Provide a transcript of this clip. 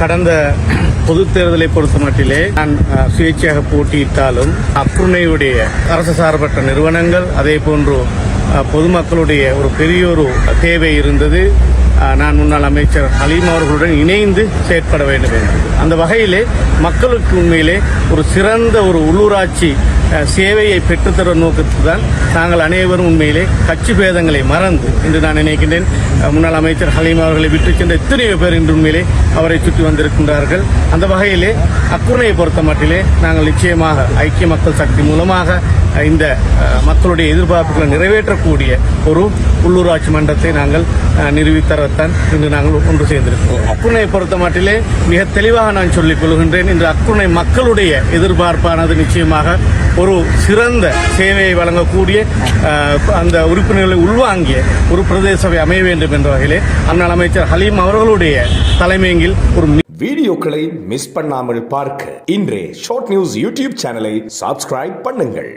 கடந்த பொது தேர்தலை பொறுத்த மட்டிலே நான் சுயேட்சையாக போட்டியிட்டாலும் அக்குணையுடைய அரசு சார்பற்ற நிறுவனங்கள் அதே போன்று பொதுமக்களுடைய ஒரு பெரிய ஒரு தேவை இருந்தது. நான் முன்னாள் அமைச்சர் ஹலீம் அவர்களுடன் இணைந்து செயற்பட வேண்டும் என்று அந்த வகையிலே மக்களுக்கு உண்மையிலே ஒரு சிறந்த ஒரு உள்ளூராட்சி சேவையை பெற்றுத்தர நோக்கத்தில் தான் நாங்கள் அனைவரும் உண்மையிலே கட்சி பேதங்களை மறந்து இன்று நான் நினைக்கின்றேன் முன்னாள் அமைச்சர் ஹலீம் அவர்களை விட்டு சென்ற எத்தனையோ பேர் இன்று உண்மையிலே அவரை சுற்றி வந்திருக்கின்றார்கள். அந்த வகையிலே அக்குணையை பொறுத்த மட்டிலே நாங்கள் நிச்சயமாக ஐக்கிய மக்கள் சக்தி மூலமாக இந்த மக்களுடைய எதிர்பார்ப்புகளை நிறைவேற்றக்கூடிய ஒரு உள்ளூராட்சி மன்றத்தை நாங்கள் நிறுவித்தரத்தான் இன்று நாங்கள் ஒன்று சேர்ந்திருக்கிறோம். அக்குணையை பொறுத்த மட்டிலே மிக தெளிவாக நான் சொல்லிக் கொள்கின்றேன். இன்று அக்குணை மக்களுடைய எதிர்பார்ப்பானது நிச்சயமாக ஒரு சிறந்த சேவையை வழங்கக்கூடிய அந்த உறுப்பினர்களை உள்வாங்கிய ஒரு பிரதேச சபை அமைய வேண்டும் என்ற வகையிலே அண்ணல் அமைச்சர் ஹலீம் அவர்களுடைய தலைமையில் ஒரு வீடியோக்களை மிஸ் பண்ணாமல் பார்க்க இன்றே ஷார்ட் நியூஸ் யூடியூப் சேனலை சப்ஸ்கிரைப் பண்ணுங்கள்.